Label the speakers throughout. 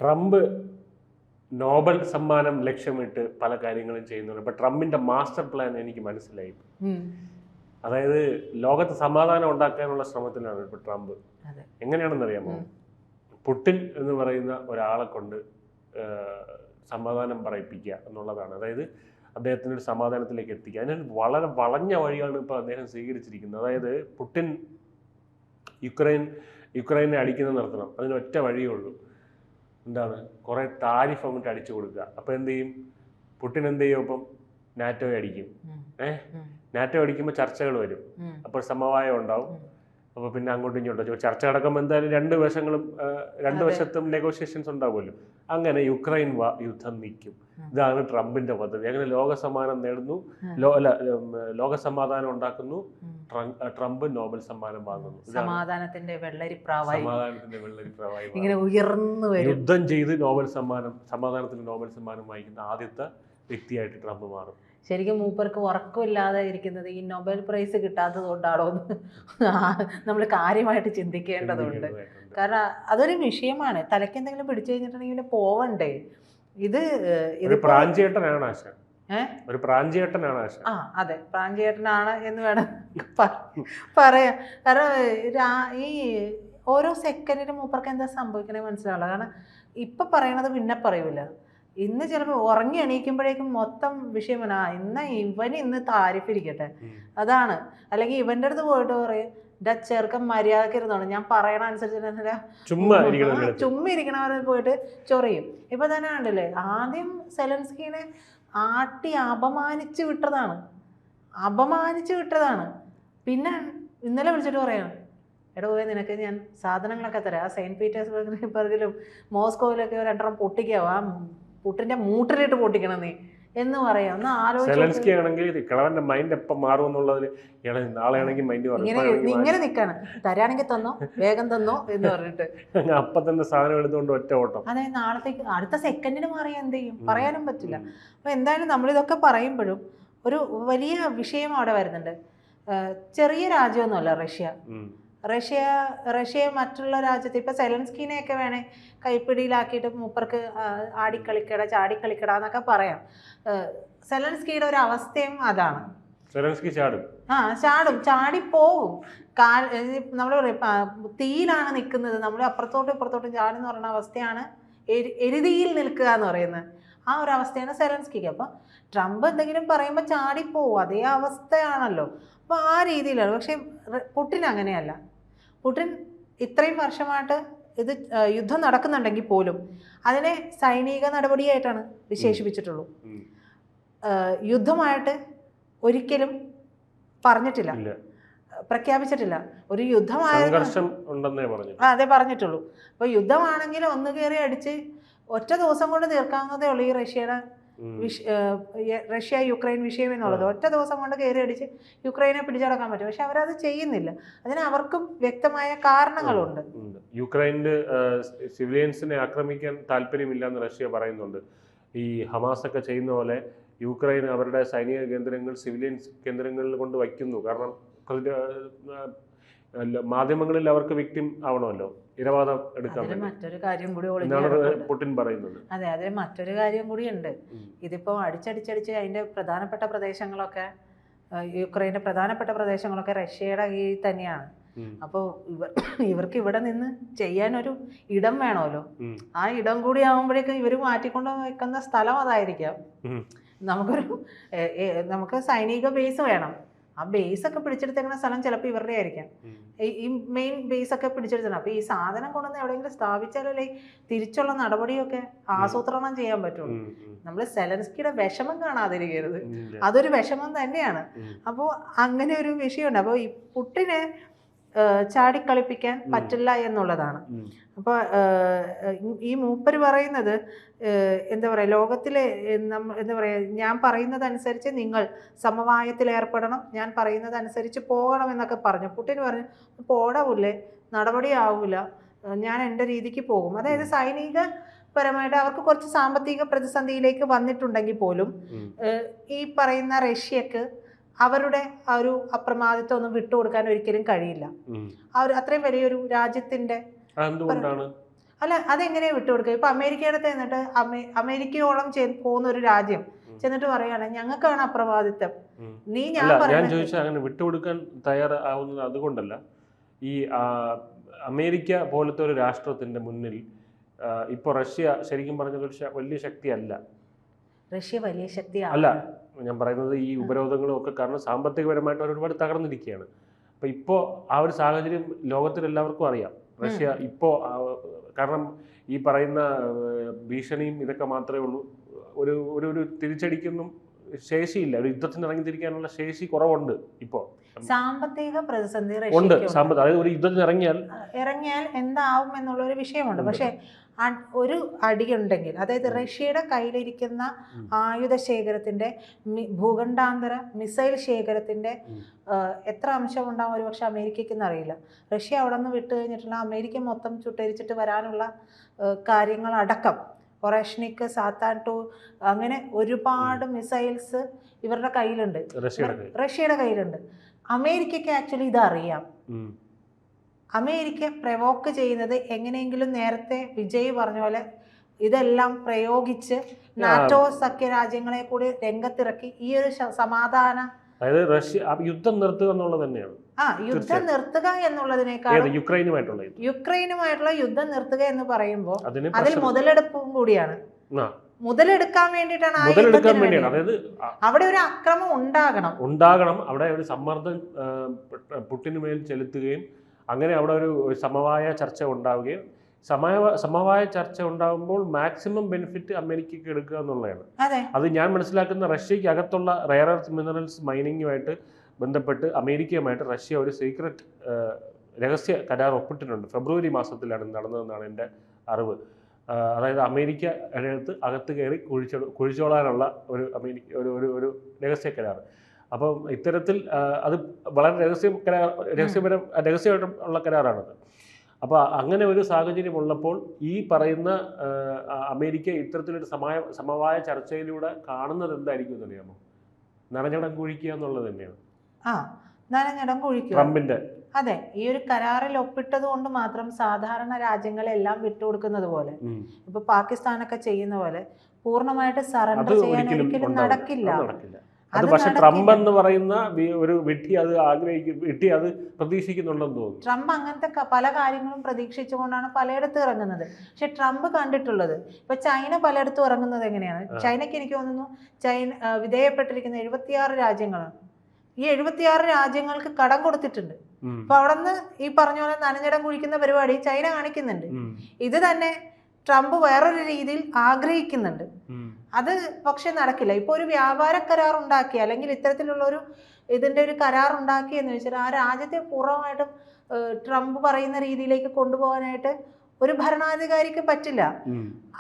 Speaker 1: Trump Nobel സമ്മാനം ലക്ഷ്യമിട്ട് പല കാര്യങ്ങളും ചെയ്യുന്നുണ്ട്. ഇപ്പൊ ട്രംപിന്റെ മാസ്റ്റർ പ്ലാൻ എനിക്ക് മനസ്സിലായി. അതായത് ലോകത്ത് സമാധാനം ഉണ്ടാക്കാനുള്ള ശ്രമത്തിലാണ് ഇപ്പൊ ട്രംപ്. എങ്ങനെയാണെന്ന് അറിയാമോ? പുടിൻ എന്ന് പറയുന്ന ഒരാളെ കൊണ്ട് സമാധാനം പറയിപ്പിക്കുക എന്നുള്ളതാണ്. അതായത് അദ്ദേഹത്തിന് ഒരു സമാധാനത്തിലേക്ക് എത്തിക്കുക. അതിന് വളരെ വളഞ്ഞ വഴിയാണ് ഇപ്പൊ അദ്ദേഹം സ്വീകരിച്ചിരിക്കുന്നത്. അതായത് പുടിൻ യുക്രൈനെ അടിക്കുന്നത് നിർത്തണം. അതിന് ഒറ്റ വഴിയേ ഉള്ളൂ. എന്താണ്? കുറെ താരിഫ് അങ്ങോട്ട് അടിച്ചു കൊടുക്കുക. അപ്പൊ എന്ത് ചെയ്യും? പുടിൻ എന്ത് ചെയ്യും? അപ്പം നാറ്റോയെ അടിക്കും. നാറ്റോ അടിക്കുമ്പോൾ ചർച്ചകൾ വരും. അപ്പോൾ സമവായം ഉണ്ടാവും. അപ്പൊ പിന്നെ അങ്ങോട്ടും ഇങ്ങോട്ടും ചർച്ച നടക്കുമ്പോൾ എന്തായാലും രണ്ട് വശത്തും നെഗോഷിയേഷൻസ് ഉണ്ടാവുമല്ലോ. അങ്ങനെ യുക്രൈൻ യുദ്ധം നിൽക്കും. ഇതാണ് ട്രംപിന്റെ പദ്ധതി. അങ്ങനെ ലോകസമ്മാനം നേടുന്നു, ലോകസമാധാനം ഉണ്ടാക്കുന്നു. ട്രംപ് നോബൽ സമ്മാനം വാങ്ങുന്നു.
Speaker 2: സമാധാനത്തിന്റെ വെള്ളരിപ്രാവായി
Speaker 1: ഇങ്ങനെ ഉയർന്നു വരും. യുദ്ധം ചെയ്ത് സമാധാനത്തിന് നോബൽ സമ്മാനം വാങ്ങിക്കുന്ന ആദ്യത്തെ വ്യക്തിയായിട്ട് ട്രംപ് മാറും.
Speaker 2: ശരിക്കും മൂപ്പർക്ക് ഉറക്കമില്ലാതെ ഇരിക്കുന്നത് ഈ നൊബേൽ പ്രൈസ് കിട്ടാത്തത് കൊണ്ടാണോ എന്ന് നമ്മൾ കാര്യമായിട്ട് ചിന്തിക്കേണ്ടതുണ്ട്. കാരണം അതൊരു വിഷയമാണ്. തലയ്ക്ക് എന്തെങ്കിലും പിടിച്ചു കഴിഞ്ഞിട്ടുണ്ടെങ്കിൽ പോവണ്ടേ? ഇത്
Speaker 1: പ്രാഞ്ചിയേട്ടനാണ്.
Speaker 2: അതെ, പ്രാഞ്ചിയേട്ടനാണ് എന്ന് വേണം പറയാം. കാരണം ഈ ഓരോ സെക്കൻഡിനും മൂപ്പർക്ക് എന്താ സംഭവിക്കണേ മനസ്സിലാവില്ല. കാരണം ഇപ്പൊ പറയണത് പിന്നെ പറയൂല. ഇന്ന് ചിലപ്പോൾ ഉറങ്ങി എണീക്കുമ്പോഴേക്കും മൊത്തം വിഷയമാണ്. ഇന്ന് താരിഫിരിക്കട്ടെ, അതാണ്. അല്ലെങ്കിൽ ഇവന്റെ അടുത്ത് പോയിട്ട് പറയും, ചെറുക്കൻ മര്യാദക്ക് ഇരുന്നോളൂ, ഞാൻ പറയണ അനുസരിച്ച് ചുമ്മാ ഇരിക്കണവരെ പോയിട്ട് ചൊറിയും. ഇപ്പൊ തന്നെ കണ്ടില്ലേ, ആദ്യം സെലൻസ്കീനെ ആട്ടി അപമാനിച്ചു വിട്ടതാണ്. പിന്നെ ഇന്നലെ വിളിച്ചിട്ട് പറയാണ്, എടോ നിനക്ക് ഞാൻ സാധനങ്ങളൊക്കെ തരാം, സെയിന്റ് പീറ്റേഴ്സ്ബർഗിലും മോസ്കോയിലൊക്കെ രണ്ടെണ്ണം പൊട്ടിക്കാവാ, പുട്ടിന്റെ മൂട്ടിലിട്ട് പൊട്ടിക്കണം നീ എന്ന് പറയാം. ഒന്ന്
Speaker 1: ആലോചിച്ച് മൈൻഡ് എപ്പം മാറും എന്നുള്ളതിൽ
Speaker 2: ഇങ്ങനെ നിക്കാണ്. തരാണെങ്കിൽ തന്നോ, വേഗം തന്നോ എന്ന് പറഞ്ഞിട്ട്
Speaker 1: അപ്പൊ തന്നെ സാധനം എടുത്തുകൊണ്ട് ഒറ്റ ഓട്ടം.
Speaker 2: അതെ, നാളത്തേക്ക് അടുത്ത സെക്കൻഡിന് മാറിയാൽ എന്ത് ചെയ്യും? പറയാനും പറ്റില്ല. അപ്പൊ എന്തായാലും നമ്മളിതൊക്കെ പറയുമ്പോഴും ഒരു വലിയ വിഷയം അവിടെ വരുന്നുണ്ട്. ചെറിയ രാജ്യമൊന്നുമല്ല റഷ്യയെ മറ്റുള്ള രാജ്യത്ത് ഇപ്പൊ സെലൻസ്കീനെയൊക്കെ വേണേ കൈപ്പിടിയിലാക്കിയിട്ട് മൂപ്പർക്ക് ചാടിക്കളിക്കട എന്നൊക്കെ പറയാം. സെലൻസ്കിയുടെ ഒരു അവസ്ഥയും അതാണ്. ചാടിപ്പോവും. നമ്മൾ പറയും തീയിലാണ് നിൽക്കുന്നത്, നമ്മൾ അപ്പുറത്തോട്ടും ഇപ്പുറത്തോട്ടും ചാടുന്ന പറയുന്ന അവസ്ഥയാണ് എരുതിയിൽ നിൽക്കുക എന്ന് പറയുന്നത്. ആ ഒരു അവസ്ഥയാണ് സെലൻസ്കിക്ക്. അപ്പൊ ട്രംപ് എന്തെങ്കിലും പറയുമ്പോൾ ചാടിപ്പോവും, അതേ അവസ്ഥയാണല്ലോ. അപ്പൊ ആ രീതിയിലാണ്. പക്ഷെ പുടിൻ അങ്ങനെയല്ല. പുടിൻ ഇത്രയും വർഷമായിട്ട് ഇത് യുദ്ധം നടക്കുന്നുണ്ടെങ്കിൽ പോലും അതിനെ സൈനിക നടപടിയായിട്ടാണ് വിശേഷിപ്പിച്ചിട്ടുള്ളൂ. യുദ്ധമായിട്ട് ഒരിക്കലും പറഞ്ഞിട്ടില്ല, പ്രഖ്യാപിച്ചിട്ടില്ല. ഒരു അതെ പറഞ്ഞിട്ടുള്ളൂ. അപ്പൊ യുദ്ധമാണെങ്കിൽ ഒന്ന് കയറി അടിച്ച് ഒറ്റ ദിവസം കൊണ്ട് തീർക്കാവുന്നതേ ഉള്ളൂ ഈ റഷ്യ യുക്രൈൻ വിഷയം എന്നുള്ളത്. ഒറ്റ ദിവസം കൊണ്ട് കയറി അടിച്ച് യുക്രൈനെ പിടിച്ചടക്കാൻ പറ്റും. പക്ഷെ അവരത് ചെയ്യുന്നില്ല. അതിന് അവർക്കും വ്യക്തമായ കാരണങ്ങളുണ്ട്.
Speaker 1: യുക്രൈനില് സിവിലിയൻസിനെ ആക്രമിക്കാൻ താല്പര്യമില്ല എന്ന് റഷ്യ പറയുന്നുണ്ട്. ഈ ഹമാസ് ഒക്കെ ചെയ്യുന്ന പോലെ യുക്രൈൻ അവരുടെ സൈനിക കേന്ദ്രങ്ങൾ സിവിലിയൻസ് കേന്ദ്രങ്ങളിൽ കൊണ്ട് വയ്ക്കുന്നു. കാരണം മാധ്യമങ്ങളിൽ അവർക്ക് വിക്ടിം ആവണമല്ലോ, ഇരവാദം എടുക്കാൻ പുടിൻ പറയുന്നത്.
Speaker 2: അതെ, അതിൽ മറ്റൊരു കാര്യം കൂടിയുണ്ട്. ഇതിപ്പോ അടിച്ചടിച്ചടിച്ച് അതിന്റെ പ്രധാനപ്പെട്ട പ്രദേശങ്ങളൊക്കെ, യുക്രൈന്റെ പ്രധാനപ്പെട്ട പ്രദേശങ്ങളൊക്കെ റഷ്യയുടെ കീഴിൽ തന്നെയാണ്. അപ്പോൾ ഇവർക്ക് ഇവിടെ നിന്ന് ചെയ്യാനൊരു ഇടം വേണമല്ലോ. ആ ഇടം കൂടി ആകുമ്പോഴേക്കും ഇവർ മാറ്റിക്കൊണ്ട് വെക്കുന്ന സ്ഥലം അതായിരിക്കാം. നമുക്ക് സൈനിക ബേസ് വേണം. ആ ബേസ് ഒക്കെ പിടിച്ചെടുത്തേക്കുന്ന സ്ഥലം ചിലപ്പോൾ ഇവരുടെ ആയിരിക്കാം. ഈ മെയിൻ ബേസ് ഒക്കെ പിടിച്ചെടുത്തണം. അപ്പൊ ഈ സാധനം കൊണ്ടുവന്ന് എവിടെയെങ്കിലും സ്ഥാപിച്ചാലല്ലേ തിരിച്ചുള്ള നടപടിയൊക്കെ ആസൂത്രണം ചെയ്യാൻ പറ്റുള്ളൂ. നമ്മൾ സെലൻസ്കിയുടെ വിഷമം കാണാതിരിക്കരുത്, അതൊരു വിഷമം തന്നെയാണ്. അപ്പോൾ അങ്ങനെ ഒരു വിഷയമുണ്ട്. അപ്പോൾ ഈ പുട്ടിനെ ചാടിക്കളിപ്പിക്കാൻ പറ്റില്ല എന്നുള്ളതാണ്. അപ്പോൾ ഈ മൂപ്പര് പറയുന്നത് എന്താ പറയുക, ലോകത്തിലെ എന്താ പറയുക, ഞാൻ പറയുന്നതനുസരിച്ച് നിങ്ങൾ സമവായത്തിൽ ഏർപ്പെടണം, ഞാൻ പറയുന്നതനുസരിച്ച് പോകണം എന്നൊക്കെ പറഞ്ഞു. പുടിൻ പറഞ്ഞു, പോടാവൂല്ലേ, നടപടിയാവൂല, ഞാൻ എൻ്റെ രീതിക്ക് പോകും. അതായത് സൈനികപരമായിട്ട് അവർക്ക് കുറച്ച് സാമ്പത്തിക പ്രതിസന്ധിയിലേക്ക് വന്നിട്ടുണ്ടെങ്കിൽ പോലും ഈ പറയുന്ന റഷ്യക്ക് അവരുടെ ആ ഒരു അപ്രമാദിത്വം ഒന്നും വിട്ടുകൊടുക്കാൻ ഒരിക്കലും കഴിയില്ല. അത്രയും വലിയൊരു രാജ്യത്തിന്റെ അല്ല അതെങ്ങനെയാ വിട്ടുകൊടുക്കുക? ഇപ്പൊ അമേരിക്കയുടെ എന്നിട്ട് അമേരിക്കയോളം പോകുന്ന ഒരു രാജ്യം ചെന്നിട്ട് പറയാണ് ഞങ്ങൾക്കാണ് അപ്രമാദിത്വം, നീ ഞാൻ
Speaker 1: ചോദിച്ചാൽ അങ്ങനെ വിട്ടുകൊടുക്കാൻ തയ്യാറാവുന്നത് അതുകൊണ്ടല്ല. ഈ അമേരിക്ക പോലത്തെ ഒരു രാഷ്ട്രത്തിന്റെ മുന്നിൽ ഇപ്പോൾ റഷ്യ ശരിക്കും പറഞ്ഞത് ഒരു വലിയ ശക്തിയല്ല.
Speaker 2: റഷ്യ വലിയ ശക്തിയാണ്
Speaker 1: അല്ല, ഞാൻ പറയുന്നത് ഈ ഉപരോധങ്ങളും ഒക്കെ കാരണം സാമ്പത്തികപരമായിട്ട് അവർ ഒരുപാട് തകർന്നിരിക്കുകയാണ്. അപ്പൊ ഇപ്പോൾ ആ ഒരു സാഹചര്യം ലോകത്തിലെല്ലാവർക്കും അറിയാം. റഷ്യ ഇപ്പോൾ കാരണം ഈ പറയുന്ന ഭീഷണിയും ഇതൊക്കെ മാത്രമേ ഉള്ളൂ. ഒരു ഒരു ഒരു തിരിച്ചടിക്കൊന്നും ശേഷിയില്ല. ഒരു യുദ്ധത്തിന് ഇറങ്ങിത്തിരിക്കാനുള്ള ശേഷി കുറവുണ്ട്. ഇപ്പോൾ
Speaker 2: സാമ്പത്തിക പ്രതിസന്ധി
Speaker 1: ഉണ്ട്. അതായത് ഒരു യുദ്ധത്തിന് ഇറങ്ങിയാൽ
Speaker 2: എന്താവും എന്നുള്ള ഒരു വിഷയമുണ്ട്. പക്ഷെ ഒരു അടിയുണ്ടെങ്കിൽ, അതായത് റഷ്യയുടെ കയ്യിലിരിക്കുന്ന ആയുധ ശേഖരത്തിന്റെ ഭൂഖണ്ഡാന്തര മിസൈൽ ശേഖരത്തിന്റെ എത്ര അംശം ഉണ്ടാവും ഒരു പക്ഷെ അമേരിക്കയ്ക്കെന്ന് അറിയില്ല. റഷ്യ അവിടെ നിന്ന് വിട്ടു കഴിഞ്ഞിട്ടുള്ള അമേരിക്ക മൊത്തം ചുട്ടരിച്ചിട്ട് വരാനുള്ള കാര്യങ്ങളടക്കം ഒറേഷ്നിക്, സാത്താൻ 2 അങ്ങനെ ഒരുപാട് മിസൈൽസ് ഇവരുടെ കയ്യിലുണ്ട്, റഷ്യയുടെ കയ്യിലുണ്ട്. അമേരിക്കയ്ക്ക് ആക്ച്വലി ഇതറിയാം. അമേരിക്ക പ്രവോക്ക് ചെയ്യുന്നത് എങ്ങനെയെങ്കിലും നേരത്തെ വിജയ് പറഞ്ഞ പോലെ ഇതെല്ലാം പ്രയോഗിച്ച് നാറ്റോ സഖ്യ രാജ്യങ്ങളെ കൂടി രംഗത്തിറക്കി ഈ ഒരു സമാധാന,
Speaker 1: അതായത് റഷ്യ യുദ്ധം നിർത്തുക എന്നുള്ളത് തന്നെയാണ്.
Speaker 2: യുദ്ധം നിർത്തുക എന്നുള്ളതിനേക്കാൾ യുക്രൈനുമായിട്ടുള്ള യുദ്ധം നിർത്തുക എന്ന് പറയുമ്പോൾ അതിൽ മുതലെടുപ്പും കൂടിയാണ്. മുതലെടുക്കാൻ വേണ്ടിയിട്ടാണ്
Speaker 1: അതായത്
Speaker 2: അവിടെ ഒരു അക്രമം ഉണ്ടാകണം,
Speaker 1: അവിടെ ഒരു സമ്മർദ്ദം പുടിന് മേൽ ചെലുത്തുകയും അങ്ങനെ അവിടെ ഒരു സമവായ ചർച്ച ഉണ്ടാവുകയും സമവായ ചർച്ച ഉണ്ടാകുമ്പോൾ മാക്സിമം ബെനിഫിറ്റ് അമേരിക്കയ്ക്ക് എടുക്കുക എന്നുള്ളതാണ്. അത് ഞാൻ മനസ്സിലാക്കുന്ന റഷ്യക്ക് അകത്തുള്ള റെയർ എർത്ത് മിനറൽസ് മൈനിങ്ങുമായിട്ട് ബന്ധപ്പെട്ട് അമേരിക്കയുമായിട്ട് റഷ്യ ഒരു സീക്രട്ട് രഹസ്യ കരാർ ഒപ്പിട്ടിട്ടുണ്ട്. ഫെബ്രുവരി മാസത്തിലാണ് നടന്നതെന്നാണ് എൻ്റെ അറിവ്. അതായത് അമേരിക്ക അകത്ത് കയറി കുഴിച്ചോളാനുള്ള ഒരു ഒരു രഹസ്യ കരാർ. അപ്പം ഇത്തരത്തിൽ അത് വളരെ രഹസ്യമായിട്ടുള്ള കരാറാണത്. അപ്പോൾ അങ്ങനെ ഒരു സാഹചര്യം ഉള്ളപ്പോൾ ഈ പറയുന്ന അമേരിക്ക ഇത്തരത്തിലൊരു സമവായ ചർച്ചയിലൂടെ കാണുന്നത് എന്തായിരിക്കും എന്നറിയാമോ? നനഞ്ഞടം കുഴിക്കുക എന്നുള്ളത് തന്നെയാണ്.
Speaker 2: നനഞ്ഞടം കുഴിക്കുക ട്രംപിന്റെ. അതെ, ഈ ഒരു കരാറിൽ ഒപ്പിട്ടത് കൊണ്ട് മാത്രം സാധാരണ രാജ്യങ്ങളെല്ലാം വിട്ടുകൊടുക്കുന്നത് പോലെ, ഇപ്പൊ പാകിസ്ഥാനൊക്കെ ചെയ്യുന്ന പോലെ പൂർണ്ണമായിട്ട് സറണ്ടർ ചെയ്യാൻ ഒരിക്കലും നടക്കില്ല.
Speaker 1: അത് പക്ഷെ ട്രംപ് എന്ന് പറയുന്ന ഒരു വിട്ടി അത് പ്രതീക്ഷിക്കുന്നുണ്ടെന്ന് തോന്നുന്നു.
Speaker 2: ട്രംപ് അങ്ങനത്തെ പല കാര്യങ്ങളും പ്രതീക്ഷിച്ചുകൊണ്ടാണ് പലയിടത്തും ഇറങ്ങുന്നത്. പക്ഷെ ട്രംപ് കണ്ടിട്ടുള്ളത് ഇപ്പൊ ചൈന പലയിടത്തും ഇറങ്ങുന്നത് എങ്ങനെയാണ്? ചൈനയ്ക്ക് എനിക്ക് തോന്നുന്നു വിധേയപ്പെട്ടിരിക്കുന്ന 76 രാജ്യങ്ങളാണ്. ഈ 76 രാജ്യങ്ങൾക്ക് കടം കൊടുത്തിട്ടുണ്ട്. അപ്പൊ അവിടെ നിന്ന് ഈ പറഞ്ഞ പോലെ നനഞ്ഞിടം കുഴിക്കുന്ന പരിപാടി ചൈന കാണിക്കുന്നുണ്ട്. ഇത് തന്നെ ട്രംപ് വേറൊരു രീതിയിൽ ആഗ്രഹിക്കുന്നുണ്ട്. അത് പക്ഷെ നടക്കില്ല. ഇപ്പൊ ഒരു വ്യാപാര കരാർ ഉണ്ടാക്കി അല്ലെങ്കിൽ ഇത്തരത്തിലുള്ള ഇതിന്റെ ഒരു കരാർ ഉണ്ടാക്കി എന്ന് വെച്ചാൽ ആ രാജ്യത്തെ പൂർണ്ണമായിട്ടും ട്രംപ് പറയുന്ന രീതിയിലേക്ക് കൊണ്ടുപോകാനായിട്ട് ഒരു ഭരണാധികാരിക്ക് പറ്റില്ല.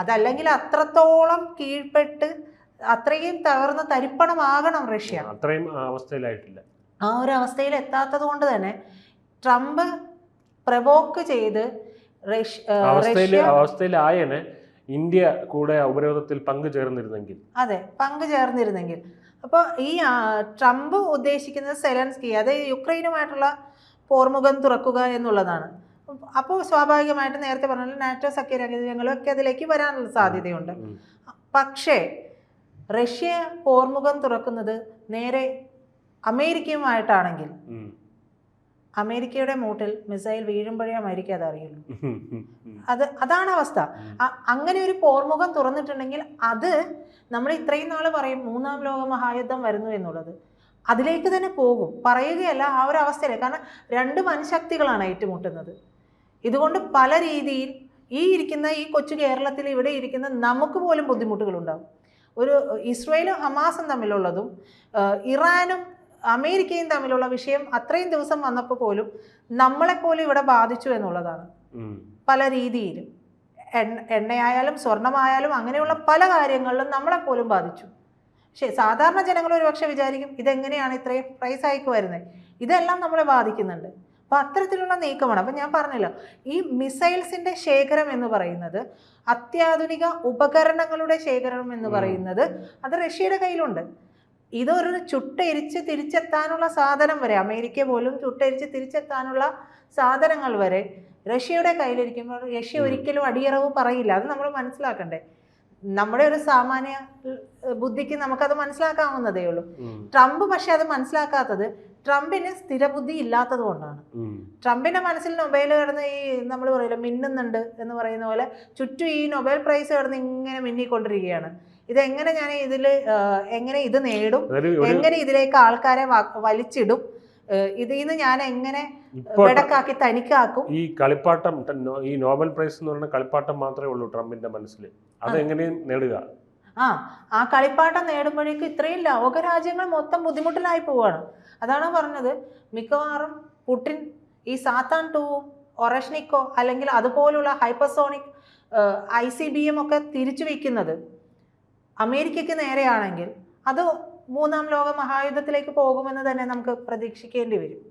Speaker 2: അതല്ലെങ്കിൽ അത്രത്തോളം കീഴ്പ്പെട്ട് അത്രയും തകർന്ന തരിപ്പണമാകണം റഷ്യ.
Speaker 1: അത്രയും അവസ്ഥയിലായിട്ടില്ല.
Speaker 2: ആ ഒരു അവസ്ഥയിൽ എത്താത്തത് കൊണ്ട് തന്നെ ട്രംപ് പ്രവോക്ക് ചെയ്ത്
Speaker 1: അവസ്ഥയിലായനെ ഇന്ത്യ കൂടെ ഉപരോധത്തിൽ പങ്കുചേർന്നിരുന്നെങ്കിൽ.
Speaker 2: അതെ, പങ്കുചേർന്നിരുന്നെങ്കിൽ. അപ്പോൾ ഈ ട്രംപ് ഉദ്ദേശിക്കുന്നത് സെലൻസ്കി, അതായത് യുക്രൈനുമായിട്ടുള്ള പോർമുഖം തുറക്കുക എന്നുള്ളതാണ്. അപ്പോൾ സ്വാഭാവികമായിട്ട് നേരത്തെ പറഞ്ഞാൽ നാറ്റോ സഖ്യ രാജ്യങ്ങളൊക്കെ അതിലേക്ക് വരാനുള്ള സാധ്യതയുണ്ട്. പക്ഷേ റഷ്യ പോർമുഖം തുറക്കുന്നത് നേരെ അമേരിക്കയുമായിട്ടാണെങ്കിൽ അമേരിക്കയുടെ മൂട്ടിൽ മിസൈൽ വീഴുമ്പോഴേ അമേരിക്ക അതറിയുള്ളൂ. അതാണ് അവസ്ഥ. അങ്ങനെ ഒരു പോർമുഖം തുറന്നിട്ടുണ്ടെങ്കിൽ അത് നമ്മൾ ഇത്രയും നാൾ പറയും 3ാം ലോക മഹായുദ്ധം വരുന്നു എന്നുള്ളത്, അതിലേക്ക് തന്നെ പോകും. പറയുകയല്ല, ആ ഒരു അവസ്ഥയില്. കാരണം 2 വൻശക്തികളാണ് ഏറ്റുമുട്ടുന്നത്. ഇതുകൊണ്ട് പല രീതിയിൽ ഈ കൊച്ചു കേരളത്തിൽ ഇവിടെ ഇരിക്കുന്ന നമുക്ക് പോലും ബുദ്ധിമുട്ടുകളുണ്ടാകും. ഒരു ഇസ്രയേലും ഹമാസും തമ്മിലുള്ളതും ഇറാനും അമേരിക്കയും തമ്മിലുള്ള വിഷയം അത്രയും ദിവസം വന്നപ്പോൾ പോലും നമ്മളെപ്പോലും ഇവിടെ ബാധിച്ചു എന്നുള്ളതാണ്. പല രീതിയിലും എണ്ണയായാലും സ്വർണമായാലും അങ്ങനെയുള്ള പല കാര്യങ്ങളിലും നമ്മളെപ്പോലും ബാധിച്ചു. പക്ഷേ സാധാരണ ജനങ്ങൾ ഒരുപക്ഷെ വിചാരിക്കും ഇതെങ്ങനെയാണ് ഇത്രയും പ്രൈസ് ഹൈക്ക് വരുന്നത്, ഇതെല്ലാം നമ്മളെ ബാധിക്കുന്നുണ്ട്. അപ്പം അത്തരത്തിലുള്ള നീക്കമാണ്. അപ്പം ഞാൻ പറഞ്ഞല്ലോ, ഈ മിസൈൽസിൻ്റെ ശേഖരം എന്ന് പറയുന്നത്, അത്യാധുനിക ഉപകരണങ്ങളുടെ ശേഖരം എന്ന് പറയുന്നത് അത് റഷ്യയുടെ കയ്യിലുണ്ട്. ഇതൊരു ചുട്ടെരിച്ച് തിരിച്ചെത്താനുള്ള സാധനം വരെ, അമേരിക്ക പോലും ചുട്ടെരിച്ച് തിരിച്ചെത്താനുള്ള സാധനങ്ങൾ വരെ റഷ്യയുടെ കയ്യിലിരിക്കുമ്പോൾ റഷ്യ ഒരിക്കലും അടിയറവ് പറയില്ല. അത് നമ്മൾ മനസ്സിലാക്കണ്ടേ. നമ്മുടെ ഒരു സാമാന്യ ബുദ്ധിക്ക് നമുക്കത് മനസ്സിലാക്കാവുന്നതേ ഉള്ളൂ. ട്രംപ് പക്ഷെ അത് മനസ്സിലാക്കാത്തത് ട്രംപിന് സ്ഥിരബുദ്ധി ഇല്ലാത്തത് കൊണ്ടാണ്. ട്രംപിന്റെ മനസ്സിൽ നൊബേൽ കിടന്ന് ഈ നമ്മൾ പറയില്ല മിന്നുന്നുണ്ട് എന്ന് പറയുന്ന പോലെ ചുറ്റും ഈ നൊബേൽ പ്രൈസ് കിടന്ന് ഇങ്ങനെ മിന്നിക്കൊണ്ടിരിക്കുകയാണ്. ഇതെങ്ങനെ ഞാൻ എങ്ങനെ ഇത് നേടും, എങ്ങനെ ഇതിലേക്ക് ആൾക്കാരെ വലിച്ചിടും, ഇതിൽ നിന്ന് ഞാൻ എങ്ങനെ വെടക്കാക്കി തനിക്കാക്കും.
Speaker 1: ഈ കളിപ്പാട്ടം, ഈ നോബൽ പ്രൈസ് എന്ന് പറയുന്ന കളിപ്പാട്ടം മാത്രമേ ഉള്ളൂ ട്രംപിന്റെ മനസ്സിൽ. അതെങ്ങനെയും നേടുക.
Speaker 2: ആ കളിപ്പാട്ടം നേടുമ്പോഴേക്കും ഇത്രയും ലോകരാജ്യങ്ങൾ മൊത്തം ബുദ്ധിമുട്ടിലായി പോവാണ്. അതാണ് പറഞ്ഞത്, മിക്കവാറും പുടിൻ ഈ സാത്താൻ 2 ഒറഷ്നിക്കോ അല്ലെങ്കിൽ അതുപോലുള്ള ഹൈപ്പർസോണിക് ICBM ഒക്കെ തിരിച്ചു വയ്ക്കുന്നത് അമേരിക്കയ്ക്ക് നേരെയാണെങ്കിൽ അത് 3ാം ലോക മഹായുദ്ധത്തിലേക്ക് പോകുമെന്ന് തന്നെ നമുക്ക് പ്രതീക്ഷിക്കേണ്ടി വരും.